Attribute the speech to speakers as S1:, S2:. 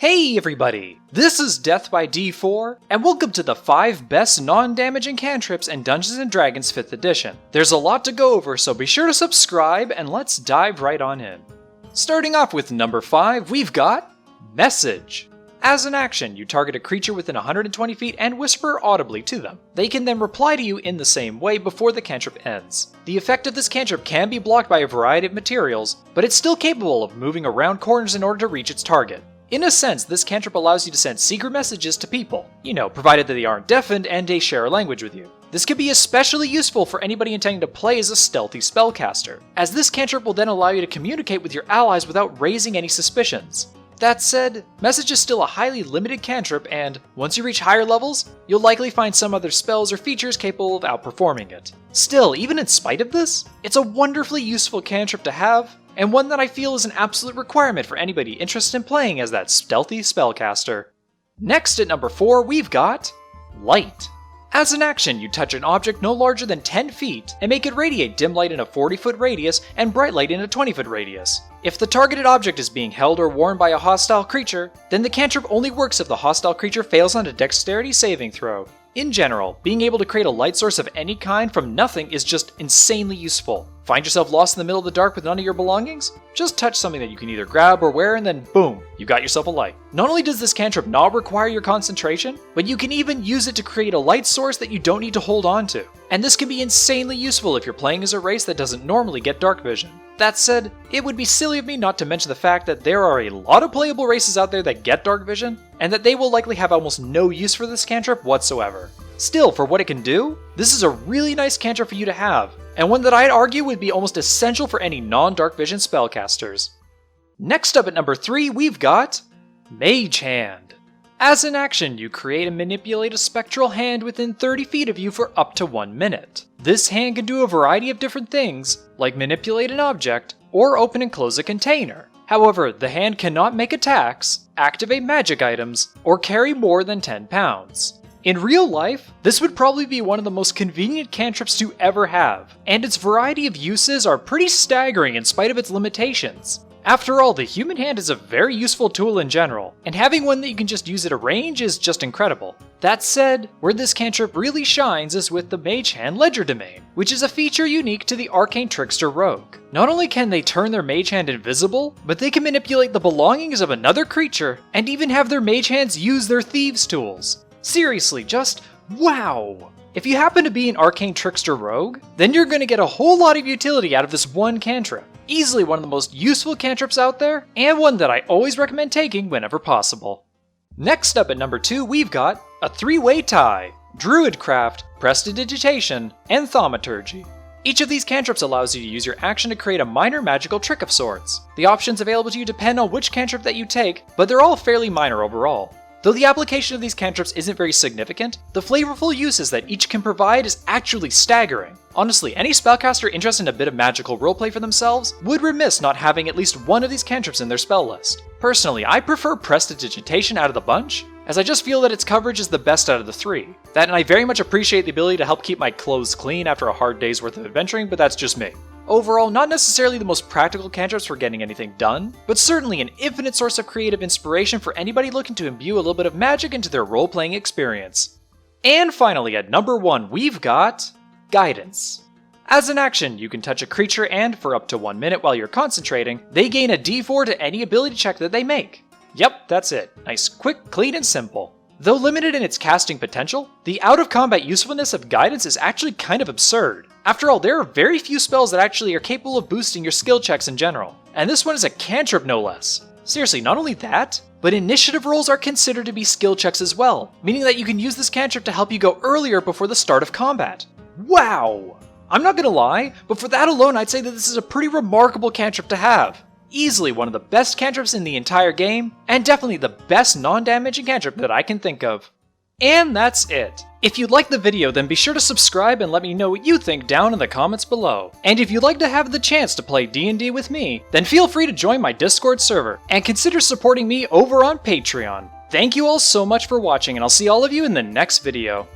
S1: Hey everybody! This is Death by D4, and welcome to the 5 best non-damaging cantrips in Dungeons & Dragons 5th edition. There's a lot to go over, so be sure to subscribe and let's dive right on in. Starting off with number 5, we've got Message. As an action, you target a creature within 120 feet and whisper audibly to them. They can then reply to you in the same way before the cantrip ends. The effect of this cantrip can be blocked by a variety of materials, but it's still capable of moving around corners in order to reach its target. In a sense, this cantrip allows you to send secret messages to people, provided that they aren't deafened and they share a language with you. This could be especially useful for anybody intending to play as a stealthy spellcaster, as this cantrip will then allow you to communicate with your allies without raising any suspicions. That said, Message is still a highly limited cantrip, and once you reach higher levels, you'll likely find some other spells or features capable of outperforming it. Still, even in spite of this, it's a wonderfully useful cantrip to have, and one that I feel is an absolute requirement for anybody interested in playing as that stealthy spellcaster. Next at number 4, we've got Light. As an action, you touch an object no larger than 10 feet and make it radiate dim light in a 40-foot radius and bright light in a 20-foot radius. If the targeted object is being held or worn by a hostile creature, then the cantrip only works if the hostile creature fails on a dexterity saving throw. In general, being able to create a light source of any kind from nothing is just insanely useful. Find yourself lost in the middle of the dark with none of your belongings? Just touch something that you can either grab or wear and then boom, you got yourself a light. Not only does this cantrip not require your concentration, but you can even use it to create a light source that you don't need to hold on to. And this can be insanely useful if you're playing as a race that doesn't normally get dark vision. That said, it would be silly of me not to mention the fact that there are a lot of playable races out there that get dark vision, and that they will likely have almost no use for this cantrip whatsoever. Still, for what it can do, this is a really nice cantrip for you to have, and one that I'd argue would be almost essential for any non-dark vision spellcasters. Next up at number 3, we've got Mage Hand. As an action, you create and manipulate a spectral hand within 30 feet of you for up to 1 minute. This hand can do a variety of different things, like manipulate an object, or open and close a container. However, the hand cannot make attacks, activate magic items, or carry more than 10 pounds. In real life, this would probably be one of the most convenient cantrips to ever have, and its variety of uses are pretty staggering in spite of its limitations. After all, the human hand is a very useful tool in general, and having one that you can just use at a range is just incredible. That said, where this cantrip really shines is with the Mage Hand Ledger Domain, which is a feature unique to the Arcane Trickster Rogue. Not only can they turn their Mage Hand invisible, but they can manipulate the belongings of another creature, and even have their Mage Hands use their Thieves' tools. Seriously, just wow! If you happen to be an Arcane Trickster Rogue, then you're going to get a whole lot of utility out of this one cantrip. Easily one of the most useful cantrips out there, and one that I always recommend taking whenever possible. Next up at number 2, we've got a 3-way tie, Druidcraft, Prestidigitation, and Thaumaturgy. Each of these cantrips allows you to use your action to create a minor magical trick of sorts. The options available to you depend on which cantrip that you take, but they're all fairly minor overall. Though the application of these cantrips isn't very significant, the flavorful uses that each can provide is actually staggering. Honestly, any spellcaster interested in a bit of magical roleplay for themselves would remiss not having at least one of these cantrips in their spell list. Personally, I prefer Prestidigitation out of the bunch, as I just feel that its coverage is the best out of the 3. That, and I very much appreciate the ability to help keep my clothes clean after a hard day's worth of adventuring, but that's just me. Overall, not necessarily the most practical cantrips for getting anything done, but certainly an infinite source of creative inspiration for anybody looking to imbue a little bit of magic into their role-playing experience. And finally, at number 1, we've got Guidance. As an action, you can touch a creature and, for up to 1 minute while you're concentrating, they gain a d4 to any ability check that they make. Yep, that's it. Nice, quick, clean, and simple. Though limited in its casting potential, the out-of-combat usefulness of Guidance is actually kind of absurd. After all, there are very few spells that actually are capable of boosting your skill checks in general, and this one is a cantrip no less. Seriously, not only that, but initiative rolls are considered to be skill checks as well, meaning that you can use this cantrip to help you go earlier before the start of combat. Wow! I'm not gonna lie, but for that alone I'd say that this is a pretty remarkable cantrip to have. Easily one of the best cantrips in the entire game, and definitely the best non-damaging cantrip that I can think of. And that's it. If you liked the video, then be sure to subscribe and let me know what you think down in the comments below. And if you'd like to have the chance to play D&D with me, then feel free to join my Discord server, and consider supporting me over on Patreon. Thank you all so much for watching, and I'll see all of you in the next video.